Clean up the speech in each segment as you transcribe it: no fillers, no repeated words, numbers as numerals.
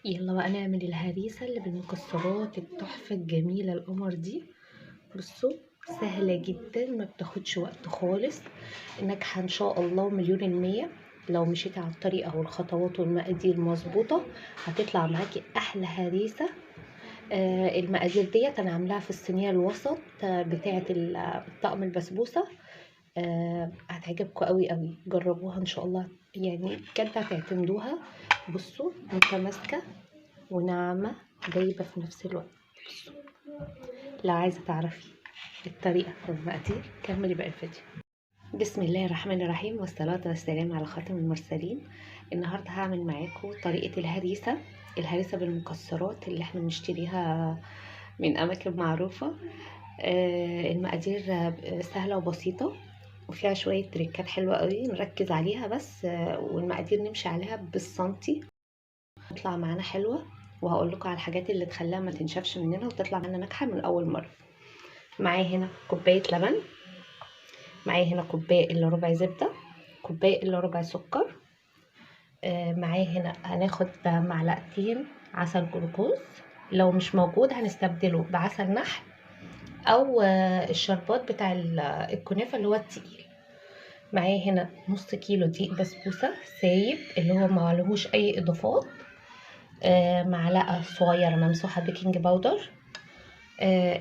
يلا بقى نعمل الهريسة اللي بالمكسرات التحفة الجميلة القمر دي. بصوا، سهلة جدا، ما بتاخدش وقت خالص، ناجحة ان شاء الله مليون المية. لو مشيتي على الطريقة والخطوات والمقادير مظبوطة هتطلع معاكي احلى هريسة. المقادير ديت انا عاملاها في الصينية الوسط بتاعة الطقم البسبوسة. هتعجبكم قوي قوي، جربوها ان شاء الله، يعني بجد هتعتمدوها. بصوا، متماسكة وناعمة، دايبة في نفس الوقت. لو عايزة تعرفي الطريقة والمقادير كملي بقى الفيديو. بسم الله الرحمن الرحيم، والصلاة والسلام على خاتم المرسلين. النهاردة هعمل معاكم طريقة الهريسة بالمكسرات اللي احنا بنشتريها من أماكن معروفة. المقادير سهلة وبسيطة، وفيها شوية تريكات حلوة قوي نركز عليها بس، والمقادير نمشي عليها بالسنتي تطلع معانا حلوة. وهقول لكم على الحاجات اللي تخليها ما تنشفش مننا وتطلع معانا ناجحة من أول مرة. معايا هنا كوباية لبن، معايا هنا كوباية إلا ربع زبدة، كوباية إلا ربع سكر. معايا هنا هناخد معلقتين عسل جلوكوز، لو مش موجود هنستبدله بعسل نحل أو الشربات بتاع الكنافة اللي هو التقيل. معايا هنا نص كيلو دقيق بسبوسة سايب اللي هو معلهوش أي إضافات. معلقة صغيرة ممسوحة بيكنج باودر.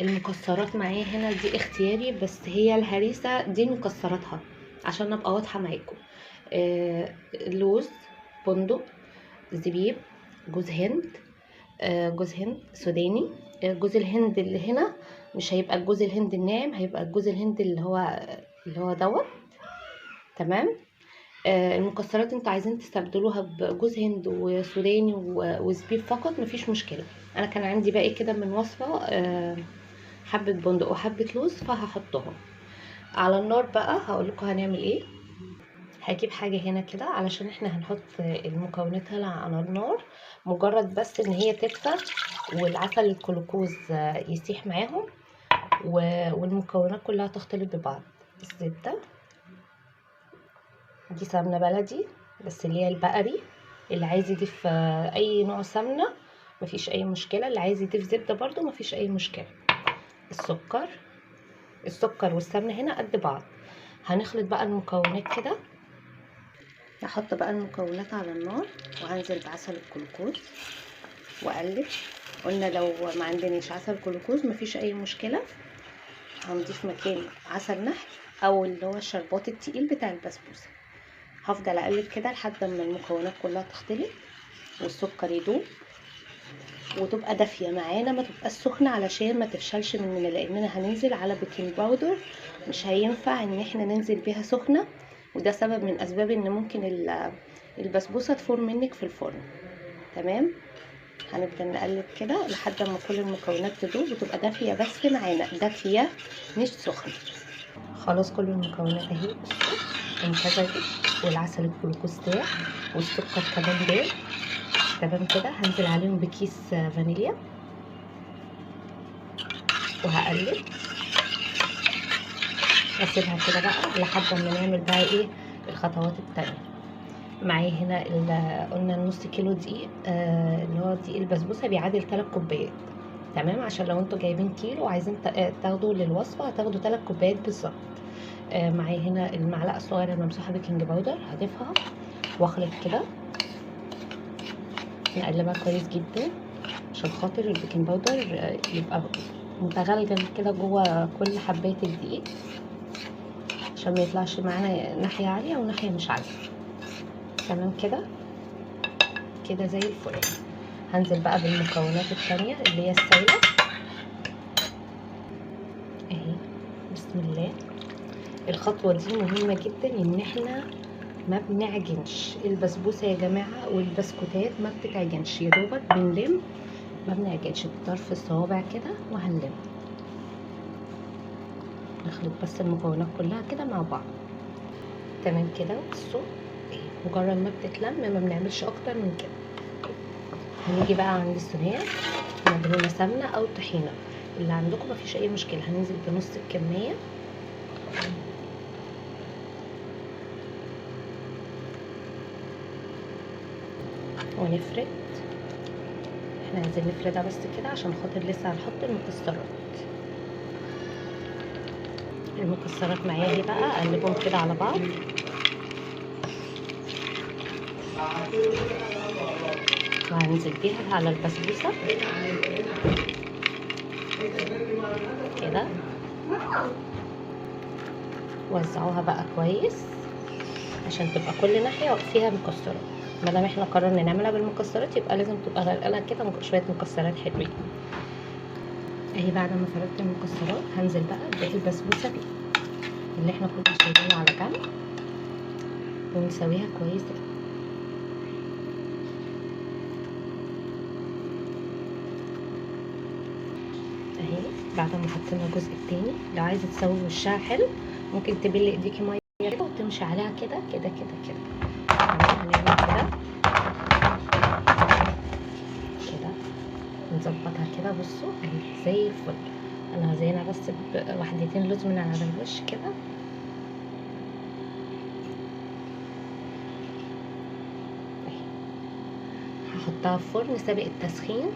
المكسرات معايا هنا دي اختياري، بس هي الهريسة دي مكسراتها عشان ابقى واضحة معاكم. لوز، بندق، زبيب، جوز هند، جوز هند سوداني. جوز الهند اللي هنا مش هيبقى الجوز الهند الناعم، هيبقى الجوز الهند اللي هو دوت. تمام. المكسرات انتوا عايزين تستبدلوها بجوز هند وسوداني وزبيب فقط مفيش مشكلة. انا كان عندي باقي كده من وصفة، حبة بندق وحبة لوز، فهحطهم على النار. بقى هقول لكم هنعمل ايه. هجيب حاجة هنا كده علشان احنا هنحط المكونات هنا على النار، مجرد بس ان هي تدفى والعسل الجلوكوز يسيح معاهم والمكونات كلها تختلط ببعض. الزبدة دي سمنة بلدي بس اللي هي البقري، اللي عايز يضيف اي نوع سمنة مفيش اي مشكلة، اللي عايز يضيف زبدة برضو مفيش اي مشكلة. السكر والسمنة هنا قد بعض. هنخلط بقى المكونات كده. هحط بقى المكونات على النار وهنزل بعسل الجلوكوز واقلب. قلنا لو ما عندناش عسل جلوكوز مفيش اي مشكلة، هنضيف مكان عسل نحل او اللي هو الشربات التقيل بتاع البسبوسة. هفضل اقلب كده لحد ما المكونات كلها تختلط والسكر يدوب وتبقى دافيه معانا، ما تبقاش سخنه علشان ما تفشلش مننا، لاننا هننزل على بيكنج باودر مش هينفع ان احنا ننزل بيها سخنه، وده سبب من اسباب ان ممكن البسبوسه تفور منك في الفرن. تمام. هنبدا نقلب كده لحد ما كل المكونات تدوب وتبقى دافيه بس معانا، دافيه مش سخنه. خلاص كل المكونات اهي انتزجت والعسل الجلوكوز داب والسكر كمان داب. تمام كده. هنزل عليهم بكيس فانيليا وهقلب واسيبها كده بقى لحد ما نعمل بقى ايه الخطوات التانية. معايا هنا قلنا نص كيلو دقيق، اللي هو دقيق البسبوسه بيعادل 3 كوبايات. تمام، عشان لو انتوا جايبين كيلو وعايزين تاخدوا للوصفه هتاخدوا 3 كوبايات بالظبط. معايا هنا المعلقه الصغيره الممسوحه بيكنج باودر، هضيفها واخلط كده، نقلبها كويس جدا عشان خاطر البيكنج باودر يبقى متغلغل كده جوه كل حبايه الدقيق، عشان ما يطلعش معانا ناحيه عاليه وناحيه مش عاليه. تمام كده كده زي الفل. هنزل بقى بالمكونات التانية اللي هي السايله اهي. بسم الله. الخطوه دي مهمه جدا، ان احنا ما بنعجنش البسبوسه يا جماعه، والبسكوتات ما بتتعجنش، يا دوبك بنلم، ما بنعجنش بطرف الصوابع كده وهنلم. نخلط بس المكونات كلها كده مع بعض. تمام كده. بصوا مجرد ما بتتلم ما بنعملش اكتر من كده. هنيجي بقى عند الصينيه مدهونه سمنه او طحينه، اللي عندكم مفيش اي مشكله. هننزل بنص الكميه ونفرد احنا عايزين نفردها بس كده عشان خاطر لسه هنحط المكسرات. المكسرات معايا اهي بقى، اقلبهم كده على بعض. وهنزل بيها على البسبوسه كده، وزعوها بقى كويس عشان تبقى كل ناحيه فيها مكسرات. ما دام احنا قررنا نعملها بالمكسرات يبقى لازم تبقى غرقانه كده شويه مكسرات حلوين. اهي بعد ما فردت المكسرات هنزل بقى بباقي البسبوسه دي اللي احنا كنا شايلينها على جنب، ونسويها كويس. اهي بعد ما حطينا الجزء التاني، لو عايزه تسوي وشها حلو ممكن تبلي ايديكي ميه كده وتمشي عليها كده كده كده كده. هنعمل كده كده، نظبطها كده. بصوا اهي زي الفل. انا هزينها بس بوحدتين لوز من على الوش كده. هحطها في فرن سابق التسخين،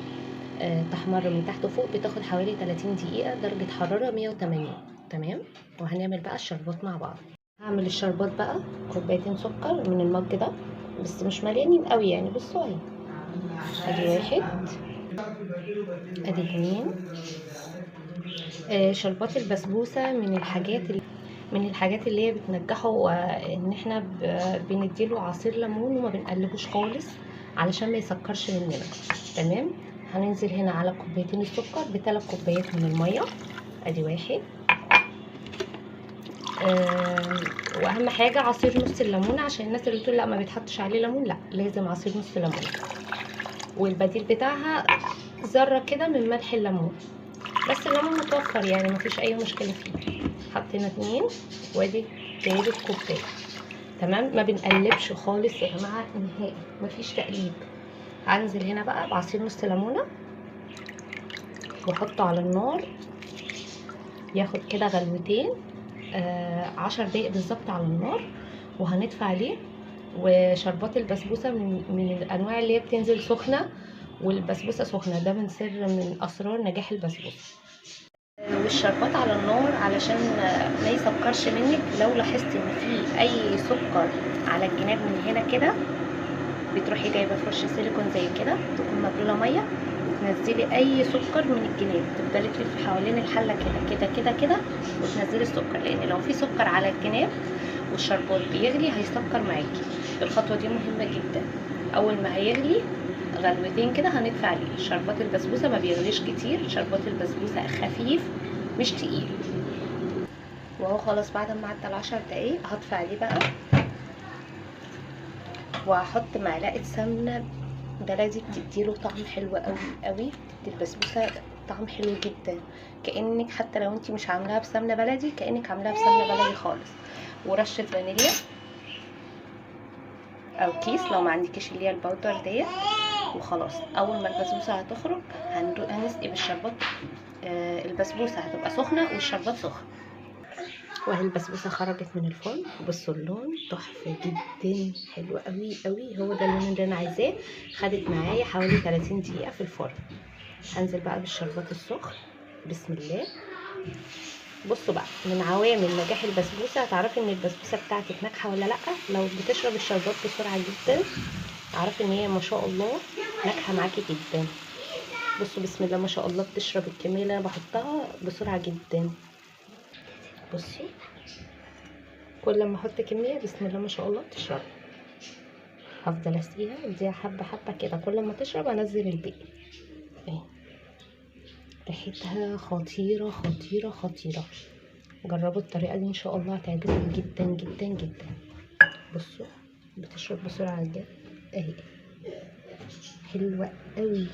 تحمر من تحت وفوق. بتاخد حوالي 30 دقيقة، درجة حرارة 180. تمام. وهنعمل بقى الشربات مع بعض. هعمل الشربات بقى كوبايتين سكر من المج ده، بس مش مليانين قوي يعني. بصوا اهي، ادي واحد، ادي اتنين. شربات البسبوسة من الحاجات اللي هي بتنجحه، ان احنا بنديله عصير ليمون وما بنقلبوش خالص علشان ما يسكرش مننا. تمام. هننزل هنا على كوبايتين السكر ب3 كوبايات من الميه. ادي واحد. واهم حاجه عصير نص الليمون، عشان الناس اللي بتقول لا ما بيتحطش عليه ليمون، لا لازم عصير نص ليمون. والبديل بتاعها ذره كده من ملح الليمون، بس الليمون متوفر يعني مفيش اي مشكله فيه. حطينا 2، وادي تالت كوبايه. تمام. ما بنقلبش خالص يا جماعه نهائي، مفيش تقليب. هنزل هنا بقى بعصير نص ليمونه واحطه على النار ياخد كده غلوتين، 10 دقايق بالظبط على النار، وهنطفي عليه. وشربات البسبوسه من الانواع اللي هي بتنزل سخنه، والبسبوسه سخنه، ده من سر من اسرار نجاح البسبوسه. والشربات على النار علشان ما يسكرش منك. لو لاحظتي ان في اي سكر على الجناب من هنا كده، بتروحي جايبه فرشه سيليكون زي كده تكون مبلوله ميه، وتنزلي اي سكر من الجناب، تفضلي تلفي حوالين الحله كده كده كده كده وتنزلي السكر، لان لو في سكر على الجناب والشربات بيغلي هيسكر معاكي. الخطوه دي مهمه جدا. اول ما هيغلي غلوتين كده هنطفي عليه. شربات البسبوسه ما بيغليش كتير، شربات البسبوسه خفيف مش تقيل. وهو خلاص بعد ما عدى ال10 دقايق هطفي عليه بقى، وهحط معلقه سمنه بلدي بتديله طعم حلو قوي قوي، بتدي البسبوسه طعم حلو جدا، كانك حتى لو انت مش عاملاها بسمنه بلدي كانك عاملاها بسمنه بلدي خالص. ورشه فانيليا او كيس لو ما عندكيش اللي هي الباودر ديت. وخلاص اول ما البسبوسه هتخرج هنسقي بالشربات. البسبوسه هتبقى سخنه والشربات سخن. وهي البسبوسه خرجت من الفرن. بصوا اللون تحفه جدا، حلو قوي قوي. هو ده اللون اللي انا عايزاه. خدت معايا حوالي 30 دقيقه في الفرن. هنزل بقى بالشربات السخن. بسم الله. بصوا بقى، من عوامل نجاح البسبوسه هتعرفي ان البسبوسه بتاعتك ناجحه ولا لا. لو بتشرب الشربات بسرعه جدا اعرفي ان هي ما شاء الله ناجحه معاكي جدا. بصوا بسم الله ما شاء الله، بتشرب الكميه اللي انا بحطها بسرعه جدا. بصوا كل ما احط كميه بسم الله ما شاء الله بتشرب. هفضل اسقيها اديها حبه حبه كده، كل ما تشرب انزل الباقي. اهي ريحتها خطيره خطيره خطيره. جربوا الطريقه دي ان شاء الله هتعجبكم جدا جدا جدا. بصوا بتشرب بسرعه جدا اهي، حلوه قوي.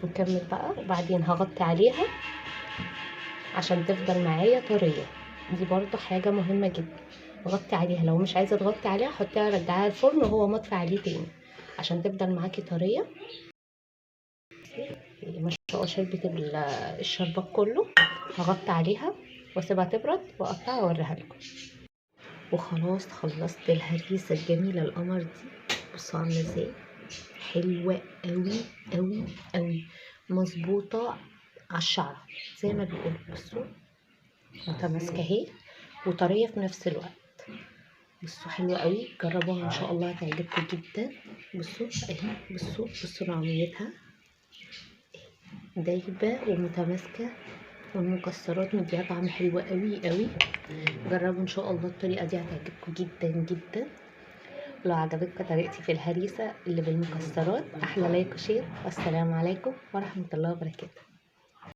نكمل بقى وبعدين هغطي عليها عشان تفضل معايا طريه. دي برضو حاجه مهمه جدا. غطي عليها، لو مش عايزه تغطي عليها حطيها رجعيها الفرن وهو مطفي عليه تاني عشان تفضل معاكي طريه. ما شاء الله شربت الشربات كله. هغطي عليها واسيبها تبرد واقطعها واوريها لكم. وخلاص خلصت الهريسه الجميله القمر دي. بصوا عامله ازاي، حلوة قوي قوي قوي، مظبوطة على الشعر زي ما بيقولوا. بصوا متماسكة اهي وطرية في نفس الوقت. بصوا حلوة قوي، جربوها ان شاء الله هتعجبكم جدا. بصوا اهي، بصوا نعوميتها دايبة ومتماسكة، والمكسرات مديها طعم حلو قوي قوي. جربوا ان شاء الله الطريقة دي هتعجبكم جدا جدا. لو عجبتكم طريقتي في الهريسة اللي بالمكسرات، احلى لايك وشير، والسلام عليكم ورحمة الله وبركاته.